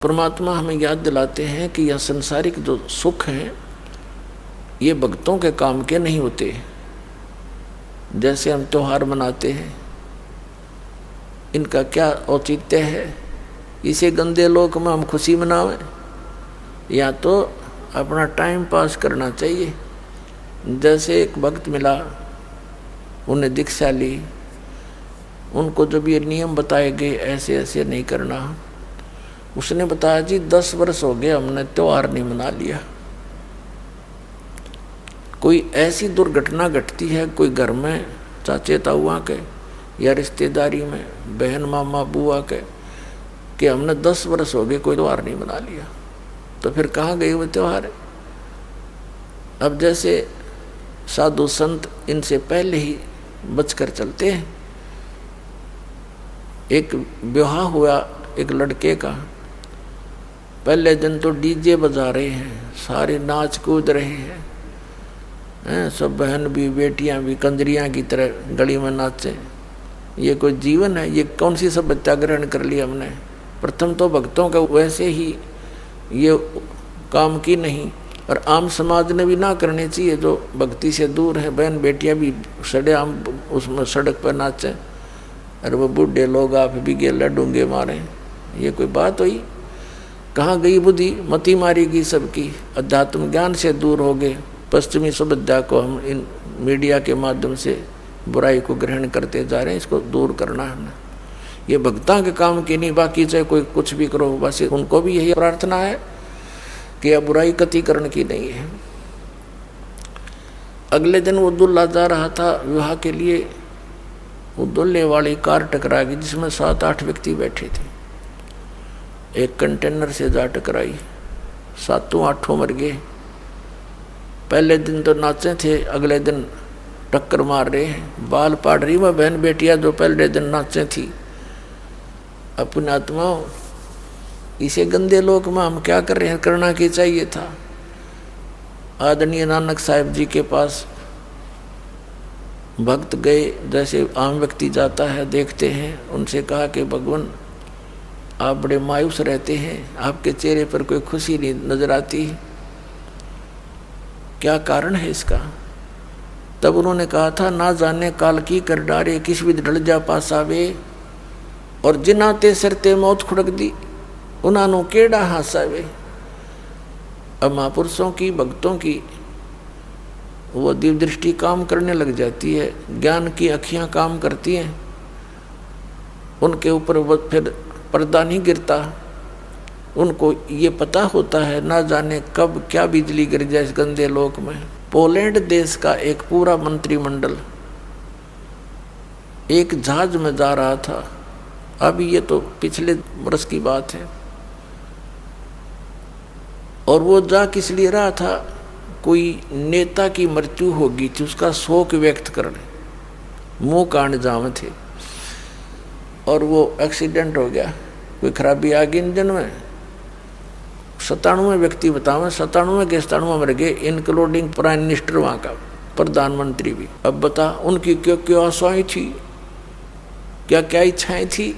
परमात्मा हमें याद दिलाते हैं कि यह संसारिक जो सुख हैं ये भक्तों के काम के नहीं होते। जैसे हम त्योहार मनाते हैं, इनका क्या औचित्य है? इसे गंदे लोक में हम खुशी मनावें या तो अपना टाइम पास करना चाहिए। जैसे एक भक्त मिला, उन्हें दीक्षा ली, उनको जब ये नियम बताए गए ऐसे ऐसे नहीं करना, उसने बताया जी 10 वर्ष हो गए हमने त्योहार नहीं मना लिया। कोई ऐसी दुर्घटना घटती है कोई घर में चाचे ताऊआ के या रिश्तेदारी में बहन मामा बुआ के कि हमने 10 वर्ष हो गए कोई त्योहार नहीं मना लिया, तो फिर कहाँ गए वो त्योहार? अब जैसे साधु संत इनसे पहले ही बचकर चलते हैं। एक विवाह हुआ एक लड़के का, पहले दिन तो डीजे बजा रहे हैं, सारे नाच कूद रहे हैं, सब बहन भी बेटियां भी कंजरियां की तरह गली में नाचे। ये कोई जीवन है? ये कौन सी सभ्यता ग्रहण कर ली हमने? प्रथम तो भक्तों का वैसे ही ये काम की नहीं, और आम समाज ने भी ना करने चाहिए जो भक्ति से दूर है। बहन बेटियां भी सड़े आम उसमें सड़क पर नाचें, और वो बूढ़े लोग आप भी गेला डूंगे मारें। ये कोई बात हुई? कहाँ गई बुद्धि? मति मारी गई सबकी, अध्यात्म ज्ञान से दूर हो गए। पश्चिमी सभ्यता को हम इन मीडिया के माध्यम से बुराई को ग्रहण करते जा रहे हैं, इसको दूर करना है हमें। ये भक्ता के काम की नहीं, बाकी चाहे कोई कुछ भी करो, बस उनको भी यही प्रार्थना है कि यह बुराई कतिकरण की नहीं है। अगले दिन वो दूल्हा जा रहा था विवाह के लिए, वो दूल्हे वाली कार टकरा गई जिसमें 7-8 व्यक्ति बैठे थे। एक कंटेनर से जा टकराई, 7-8 मर गए। पहले दिन तो नाचे थे, अगले दिन टक्कर मार रहे हैं। बाल पाड़ रही वह बहन बेटियां जो पहले दिन नाचे थी। अपनी आत्माओं, इसे गंदे लोक में हम क्या कर रहे हैं? करना की चाहिए था। आदरणीय नानक साहिब जी के पास भक्त गए, जैसे आम व्यक्ति जाता है, देखते हैं, उनसे कहा कि भगवान आप बड़े मायूस रहते हैं, आपके चेहरे पर कोई खुशी नहीं नजर आती, क्या कारण है इसका? तब उन्होंने कहा था, ना जाने काल की कर डारे किस विध ढल जा पासावे, और जिनाते सरते मौत खुड़क दी उन्होंने केड़ा हासावे। अब महापुरुषों की भक्तों की वो दिव्य दृष्टि काम करने लग जाती है, ज्ञान की अखियां काम करती हैं, उनके ऊपर वो फिर पर्दा नहीं गिरता। उनको ये पता होता है ना जाने कब क्या बिजली गिर जाए इस गंदे लोक में। पोलैंड देश का एक पूरा मंत्रिमंडल एक जहाज में जा रहा था, अभी ये तो पिछले वर्ष की बात है, और वो जा किस लिए रहा था? कोई नेता की मृत्यु होगी थी, उसका शोक व्यक्त करने, मुंह कांड जाम थे, और वो एक्सीडेंट हो गया, कोई खराबी आ गई इंजन में। 97 व्यक्ति बताओ, 97 के 97 मर गए, इंक्लूडिंग प्राइम मिनिस्टर वहाँ का, प्रधानमंत्री भी। अब बता उनकी क्या क्या आशाएं थी, क्या क्या इच्छाएं थी?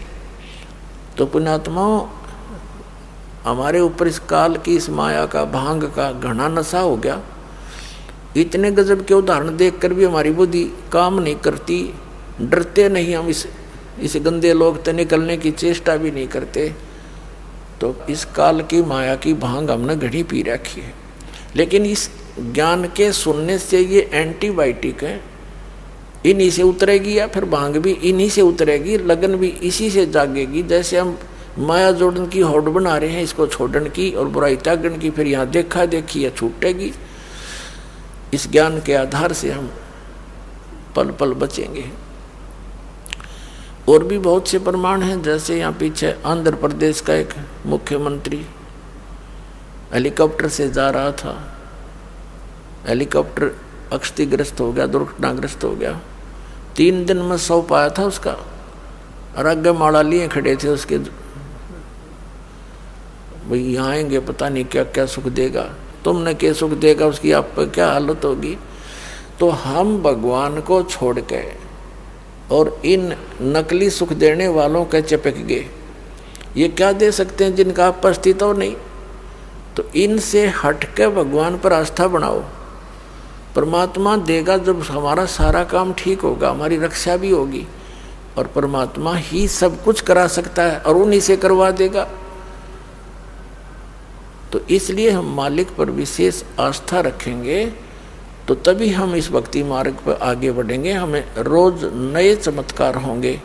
तो पुण्यात्माओं, हमारे ऊपर इस काल की इस माया का भांग का घना नशा हो गया। इतने गजब के उदाहरण देखकर भी हमारी बुद्धि काम नहीं करती, डरते नहीं हम इस गंदे लोग से निकलने की चेष्टा भी नहीं करते। तो इस काल की माया की भांग हमने घड़ी पी रखी है। लेकिन इस ज्ञान के सुनने से ये एंटीबायोटिक है, इन्हीं से उतरेगी, या फिर भांग भी इन्हीं से उतरेगी, लगन भी इसी से जागेगी। जैसे हम माया जोड़न की होड़ बना रहे हैं, इसको छोड़न की और बुराई त्यागन की, फिर यहाँ देखा देखी या छूटेगी। इस ज्ञान के आधार से हम पल पल बचेंगे। और भी बहुत से प्रमाण हैं, जैसे यहाँ पीछे आंध्र प्रदेश का एक मुख्यमंत्री हेलीकॉप्टर से जा रहा था, हेलीकॉप्टर क्षतिग्रस्त हो गया, दुर्घटनाग्रस्त हो गया। 3 दिन में 100 पाया था उसका, और आगे माड़ा लिए खड़े थे उसके, भाई यहाँ आएंगे पता नहीं क्या क्या सुख देगा, तुमने क्या सुख देगा, उसकी आप पर क्या हालत होगी। तो हम भगवान को छोड़ के और इन नकली सुख देने वालों के चिपक गए, ये क्या दे सकते हैं जिनका आप पर अस्तित्व नहीं? तो इनसे हटकर भगवान पर आस्था बनाओ। परमात्मा देगा जब हमारा सारा काम ठीक होगा, हमारी रक्षा भी होगी, और परमात्मा ही सब कुछ करा सकता है और उन्हीं से करवा देगा। तो इसलिए हम मालिक पर विशेष आस्था रखेंगे तो तभी हम इस भक्ति मार्ग पर आगे बढ़ेंगे। हमें रोज नए चमत्कार होंगे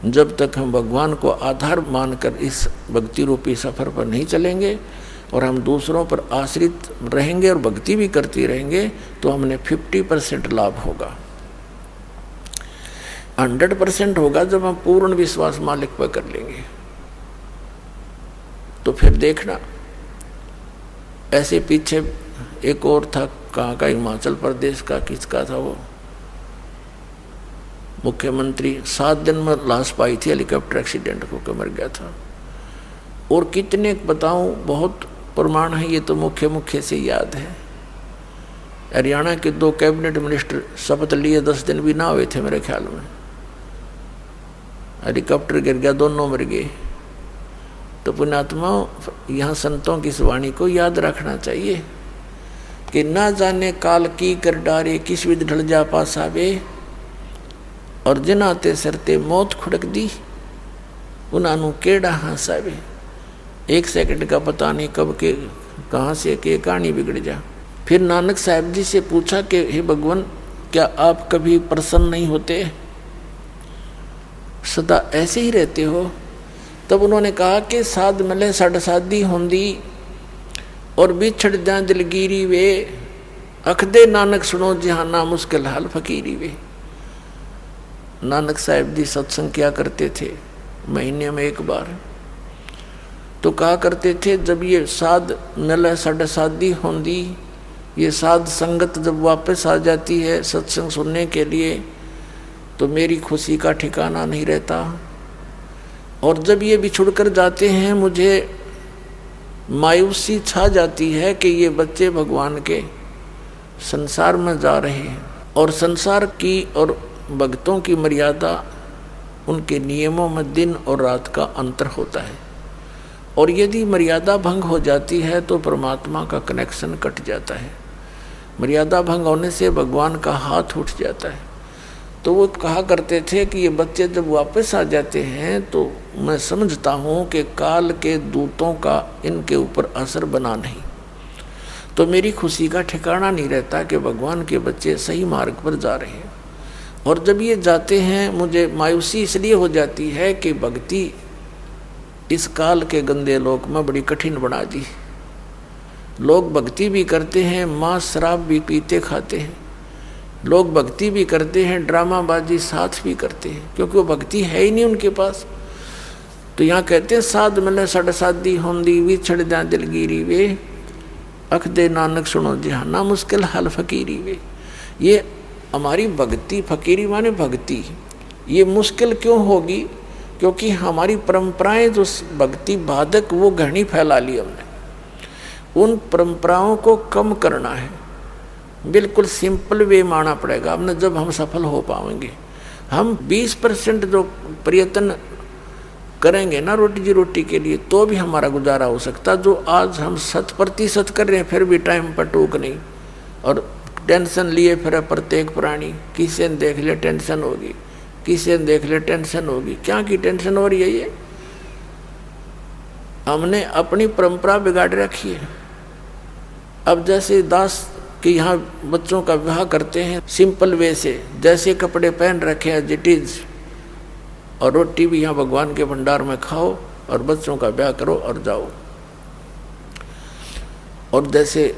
जब तक हम भगवान को आधार मानकर इस भक्ति रूपी सफर पर नहीं चलेंगे और हम दूसरों पर आश्रित रहेंगे और भक्ति भी करती रहेंगे, तो हमने 50% लाभ होगा। 100% होगा जब हम पूर्ण विश्वास मालिक पर कर लेंगे। तो फिर देखना, ऐसे पीछे एक और था, कहाँ का, हिमाचल प्रदेश का, किसका था वो मुख्यमंत्री, 7 दिन में लाश पाई थी, हेलीकॉप्टर एक्सीडेंट होकर मर गया था। और कितने बताऊं, बहुत प्रमाण है, ये तो मुख्य से याद है। हरियाणा के 2 कैबिनेट मिनिस्टर शपथ लिए 10 दिन भी ना हुए थे मेरे ख्याल में, हेलीकॉप्टर गिर गया, दोनों मर गए। तो पुण्यात्माओं, यहाँ संतों की इस वाणी को याद रखना चाहिए कि ना जाने काल की कर डारे, किस विध ढल जा पासा वे, और जिनाते सरते मौत खुड़क दी, उन्होंने केड़ा हंसावे। 1 सेकंड का पता नहीं कब के कहाँ से के कहानी बिगड़ जा। फिर नानक साहब जी से पूछा कि हे भगवान, क्या आप कभी प्रसन्न नहीं होते, सदा ऐसे ही रहते हो? तब उन्होंने कहा कि साध मले सड़ साधी होंदी और बिछड़ जा दिलगिरी वे, अखदे नानक सुनो जहाना मुश्किल हाल फकीरी वे। नानक साहब जी सत्संग किया करते थे महीने में 1 बार। तो कहा करते थे, जब ये साध मले सड़ साधी होंदी, ये साध संगत जब वापस आ जाती है सत्संग सुनने के लिए, तो मेरी खुशी का ठिकाना नहीं रहता। और जब ये बिछुड़ कर जाते हैं, मुझे मायूसी छा जाती है कि ये बच्चे भगवान के संसार में जा रहे हैं। और संसार की और भक्तों की मर्यादा, उनके नियमों में दिन और रात का अंतर होता है, और यदि मर्यादा भंग हो जाती है तो परमात्मा का कनेक्शन कट जाता है। मर्यादा भंग होने से भगवान का हाथ उठ जाता है। तो वो कहा करते थे कि ये बच्चे जब वापस आ जाते हैं तो मैं समझता हूँ कि काल के दूतों का इनके ऊपर असर बना नहीं, तो मेरी खुशी का ठिकाना नहीं रहता कि भगवान के बच्चे सही मार्ग पर जा रहे हैं। और जब ये जाते हैं, मुझे मायूसी इसलिए हो जाती है कि भक्ति इस काल के गंदे लोक में बड़ी कठिन बना दी। लोग भक्ति भी करते हैं, मांस शराब भी पीते खाते हैं, लोग भक्ति भी करते हैं, ड्रामाबाजी साथ भी करते हैं, क्योंकि वो भक्ति है ही नहीं उनके पास। तो यहाँ कहते हैं, साध मले सड़ साधी होंदी, विछड़ जा दिलगिरी वे, अख दे नानक सुनो जहाना मुश्किल हाल फकीरी वे। ये हमारी भक्ति, फकीरी माने भक्ति, ये मुश्किल क्यों होगी? क्योंकि हमारी परंपराएं जो भक्ति बाधक वो घनी फैला ली हमने। उन परंपराओं को कम करना है, बिल्कुल सिंपल वे माना पड़ेगा हमने, जब हम सफल हो पाएंगे। हम 20% जो प्रयत्न करेंगे ना रोटी के लिए, तो भी हमारा गुजारा हो सकता। जो आज हम 100% कर रहे हैं, फिर भी टाइम पर टूक नहीं, और टेंशन लिए फिर प्रत्येक प्राणी, किसी ने देख ले टेंशन होगी, किसी ने देख ले टेंशन होगी। क्या की टेंशन हो रही है? ये हमने अपनी परंपरा बिगाड़ रखी है। अब जैसे दास कि यहाँ बच्चों का विवाह करते हैं सिंपल वे से, जैसे कपड़े पहन रखे हैं जिटीज, और रोटी भी यहाँ भगवान के भंडार में खाओ और बच्चों का ब्याह करो और जाओ। और जैसे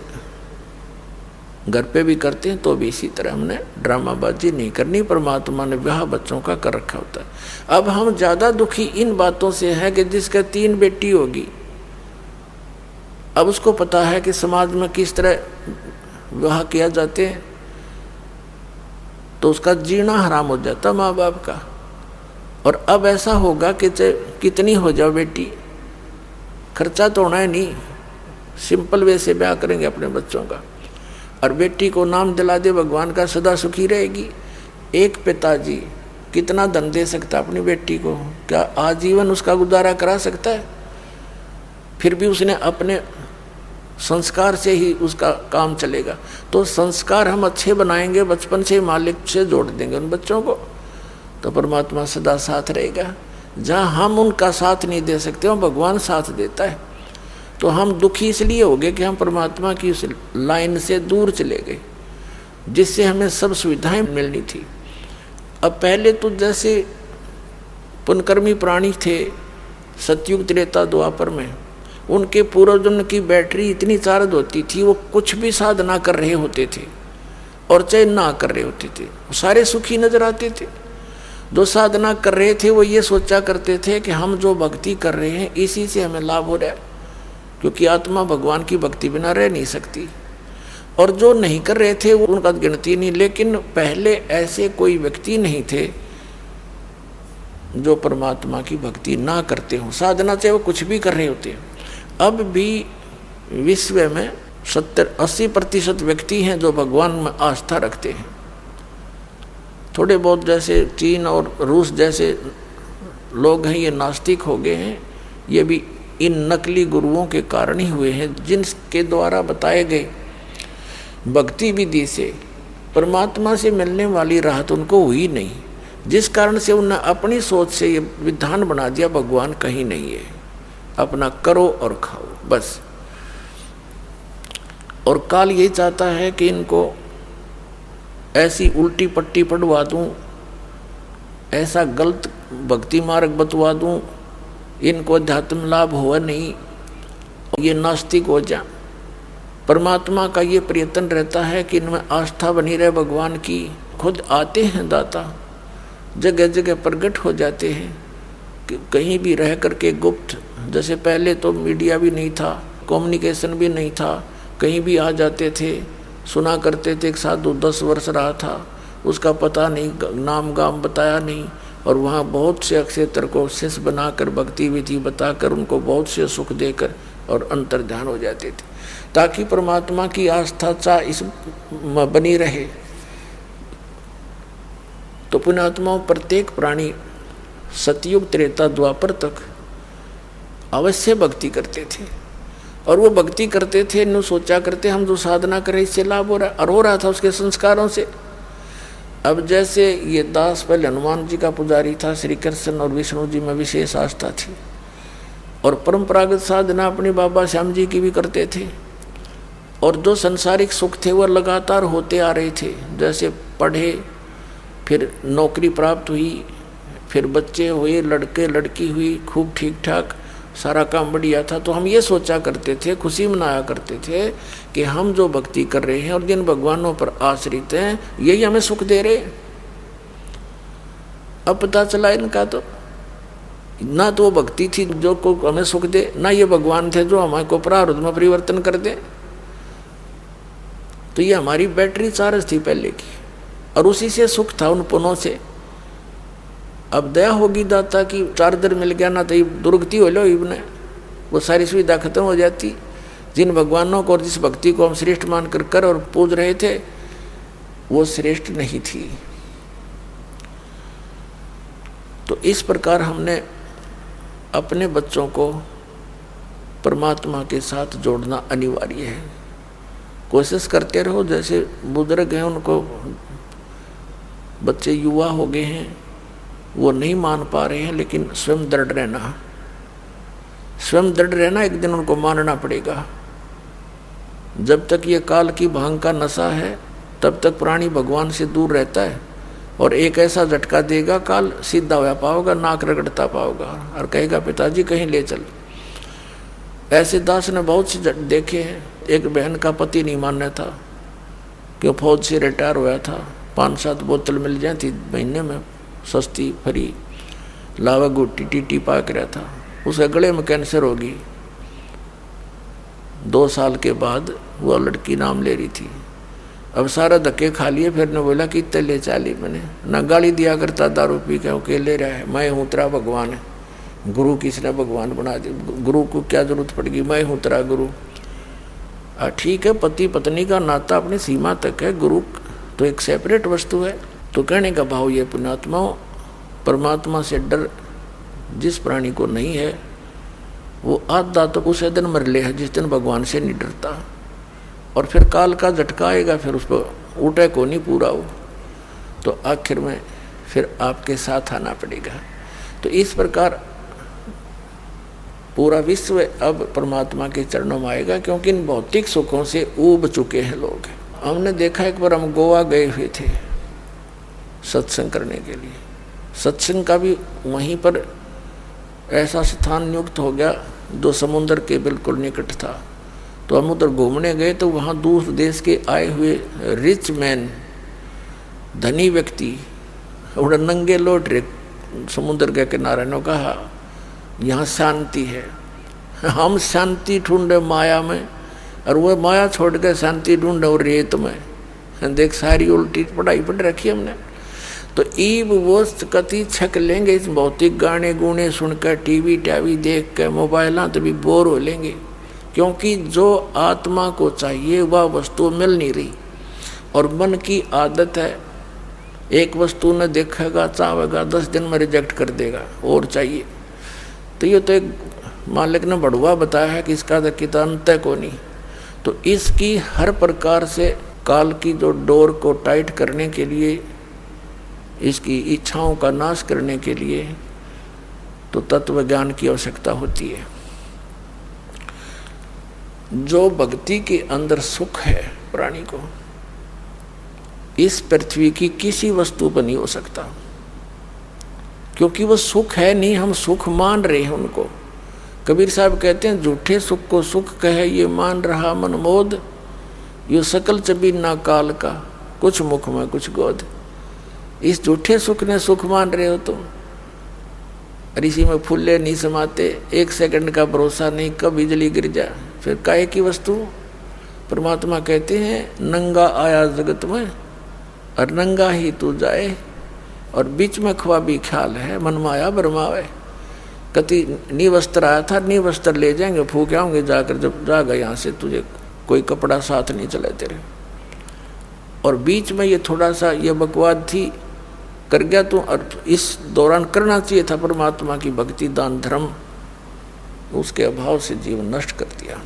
घर पे भी करते हैं तो भी इसी तरह हमने ड्रामाबाजी नहीं करनी। परमात्मा ने ब्याह बच्चों का कर रखा होता है। अब हम ज़्यादा दुखी इन बातों से हैं कि जिसका 3 बेटी होगी, अब उसको पता है कि समाज में किस तरह विवाह किया जाते हैं, तो उसका जीना हराम हो जाता माँ बाप का। और अब ऐसा होगा कि कितनी हो जाओ बेटी, खर्चा तो होना है नहीं, सिंपल वे से ब्याह करेंगे अपने बच्चों का, और बेटी को नाम दिला दे भगवान का, सदा सुखी रहेगी। एक पिताजी कितना धन दे सकता अपनी बेटी को? क्या आजीवन उसका गुजारा करा सकता है? फिर भी उसने अपने संस्कार से ही उसका काम चलेगा। तो संस्कार हम अच्छे बनाएंगे, बचपन से मालिक से जोड़ देंगे उन बच्चों को, तो परमात्मा सदा साथ रहेगा। जहाँ हम उनका साथ नहीं दे सकते वहाँ भगवान साथ देता है। तो हम दुखी इसलिए हो गए कि हम परमात्मा की उस लाइन से दूर चले गए जिससे हमें सब सुविधाएं मिलनी थी। अब पहले तो जैसे पुनकर्मी प्राणी थे सतयुग त्रेता द्वापर में, उनके पूर्वजन्म की बैटरी इतनी चार्ज होती थी, वो कुछ भी साधना कर रहे होते थे और चाहे ना कर रहे होते थे, सारे सुखी नजर आते थे। जो साधना कर रहे थे वो ये सोचा करते थे कि हम जो भक्ति कर रहे हैं इसी से हमें लाभ हो रहा है, क्योंकि आत्मा भगवान की भक्ति बिना रह नहीं सकती। और जो नहीं कर रहे थे वो उनका गिनती नहीं। लेकिन पहले ऐसे कोई व्यक्ति नहीं थे जो परमात्मा की भक्ति ना करते हों, साधना चाहे वो कुछ भी कर रहे होते हैं। अब भी विश्व में 70-80% व्यक्ति हैं जो भगवान में आस्था रखते हैं। थोड़े बहुत जैसे चीन और रूस जैसे लोग हैं ये नास्तिक हो गए हैं, ये भी इन नकली गुरुओं के कारण ही हुए हैं, जिनके द्वारा बताए गए भक्ति विधि से परमात्मा से मिलने वाली राहत उनको हुई नहीं, जिस कारण से उन्होंने अपनी सोच से ये विधान बना दिया भगवान कहीं नहीं है, अपना करो और खाओ बस। और काल यही चाहता है कि इनको ऐसी उल्टी पट्टी पढ़वा दूं, ऐसा गलत भक्ति मार्ग बतवा दूं, इनको अध्यात्म लाभ हुआ नहीं, ये नास्तिक हो जा। परमात्मा का ये प्रयत्न रहता है कि इनमें आस्था बनी रहे भगवान की। खुद आते हैं दाता, जगह जगह प्रकट हो जाते हैं कि कहीं भी रह करके गुप्त, जैसे पहले तो मीडिया भी नहीं था, कम्युनिकेशन भी नहीं था, कहीं भी आ जाते थे, सुना करते थे। एक साधु 10 वर्ष रहा था, उसका पता नहीं, नाम गाम बताया नहीं, और वहाँ बहुत से अक्षेत्र को शिष्य बनाकर भक्ति विधि बताकर उनको बहुत से सुख देकर और अंतर ध्यान हो जाते थे, ताकि परमात्मा की आस्था चाह इस बनी रहे। तो पुण्यात्माओं, प्रत्येक प्राणी सतयुग त्रेता द्वापर तक अवश्य भक्ति करते थे, और वो भक्ति करते थे न सोचा करते हम जो साधना करें इससे लाभ हो रहा है, और हो रहा था उसके संस्कारों से। अब जैसे ये दास पहले हनुमान जी का पुजारी था, श्री कृष्ण और विष्णु जी में विशेष आस्था थी, और परंपरागत साधना अपने बाबा श्याम जी की भी करते थे, और जो संसारिक सुख थे वह लगातार होते आ रहे थे। जैसे पढ़े, फिर नौकरी प्राप्त हुई, फिर बच्चे हुए, लड़के लड़की हुई, खूब ठीक ठाक सारा काम बढ़िया था। तो हम ये सोचा करते थे, खुशी मनाया करते थे कि हम जो भक्ति कर रहे हैं और जिन भगवानों पर आश्रित हैं यही हमें सुख दे रहे। अब पता चला इनका तो ना तो वो भक्ति थी जो को हमें सुख दे, ना ये भगवान थे जो हमारे को प्रारब्ध में परिवर्तन कर दे। तो ये हमारी बैटरी चार्ज थी पहले की, और उसी से सुख था उन पुनों से। अब दया होगी दाता की चार्जर मिल गया ना, तो ये दुर्गति हो लो इबने, वो सारी सुविधा खत्म हो जाती। जिन भगवानों को और जिस भक्ति को हम श्रेष्ठ मान कर और पूज रहे थे वो श्रेष्ठ नहीं थी। तो इस प्रकार हमने अपने बच्चों को परमात्मा के साथ जोड़ना अनिवार्य है। कोशिश करते रहो, जैसे बुजुर्ग हैं उनको बच्चे युवा हो गए हैं, वो नहीं मान पा रहे हैं, लेकिन स्वयं दृढ़ रहना, स्वयं दृढ़ रहना, एक दिन उनको मानना पड़ेगा। जब तक ये काल की भांग का नशा है तब तक प्राणी भगवान से दूर रहता है, और एक ऐसा झटका देगा काल, सीधा हुआ पाओगा, नाक रगड़ता पाओगा और कहेगा पिताजी कहीं ले चल। ऐसे दास ने बहुत से देखे हैं। एक बहन का पति नहीं मानना था कि फौज से रिटायर हुआ था, 5-7 बोतल मिल जाती महीने में सस्ती फ्री, लावा गुट्टी टीटी पाक रहा था, उसके गले में कैंसर होगी। 2 साल के बाद वो लड़की नाम ले रही थी। अब सारा धक्के खा लिए, फिर ने बोला कि इतने ले चाली, मैंने ना गाली दिया करता दारू पी के, ओके ले रहा है, मैं हूँ तेरा भगवान है। गुरु किसने भगवान बना दिया, गुरु को क्या जरूरत पड़ेगी, मैं हूँ तेरा गुरु। ठीक है, पति पत्नी का नाता अपनी सीमा तक है, गुरु तो एक सेपरेट वस्तु है। तो कहने का भाव ये पुण्यात्माओं, परमात्मा से डर जिस प्राणी को नहीं है वो आधा तो उसे दिन मर ले है जिस दिन भगवान से नहीं डरता, और फिर काल का झटका आएगा, फिर उस पर उठे को नहीं पूरा हो, तो आखिर में फिर आपके साथ आना पड़ेगा। तो इस प्रकार पूरा विश्व अब परमात्मा के चरणों में आएगा, क्योंकि इन भौतिक सुखों से ऊब चुके हैं लोग। हमने देखा एक बार हम गोवा गए हुए थे सत्संग करने के लिए। सत्संग का भी वहीं पर ऐसा स्थान नियुक्त हो गया जो समुद्र के बिल्कुल निकट था। तो हम उधर घूमने गए तो वहाँ दूर देश के आए हुए रिच मैन, धनी व्यक्ति उड़े नंगे लौट रहे समुद्र के किनारे ने कहा यहाँ शांति है। हम शांति ढूंढे माया में, और वह माया छोड़ के शांति ढूंढे और रेत में। देख सारी उल्टी पढ़ाई पढ़ रखी हमने। तो ईब वोस्त कति छक लेंगे इस भौतिक गाने गुणे सुनकर, टीवी टावी देख कर, मोबाइल तो भी बोर हो लेंगे, क्योंकि जो आत्मा को चाहिए वह वस्तु मिल नहीं रही। और मन की आदत है, एक वस्तु न देखेगा चाहेगा 10 दिन में रिजेक्ट कर देगा, और चाहिए। तो ये तो एक मालिक ने बढ़ुआ बताया है कि इसका तो कितना अंत को नहीं। तो इसकी हर प्रकार से काल की जो डोर को टाइट करने के लिए, इसकी इच्छाओं का नाश करने के लिए तो तत्व ज्ञान की आवश्यकता होती है। जो भक्ति के अंदर सुख है प्राणी को, इस पृथ्वी की किसी वस्तु पर नहीं हो सकता, क्योंकि वो सुख है नहीं, हम सुख मान रहे हैं उनको। कबीर साहब कहते हैं झूठे सुख को सुख कहे ये मान रहा मन मोद, यो सकल चबी ना काल का, कुछ मुख में कुछ गोद। इस झूठे सुख ने सुख मान रहे हो तुम, और इसी में फुल्ले नहीं समाते, 1 सेकंड का भरोसा नहीं कब बिजली गिर जाए। फिर काहे की वस्तु? परमात्मा कहते हैं नंगा आया जगत में और नंगा ही तू जाए, और बीच में ख्वाबी ख्याल है मन माया बरमावे। कति निवस्त्र आया था, निवस्त्र ले जाएंगे, फूक आऊंगे जाकर, जब जाएगा यहाँ से तुझे कोई कपड़ा साथ नहीं चले तेरे। और बीच में ये थोड़ा सा ये बकवाद थी कर गया तो, और इस दौरान करना चाहिए था परमात्मा की भक्ति दान धर्म, उसके अभाव से जीवन नष्ट कर दिया।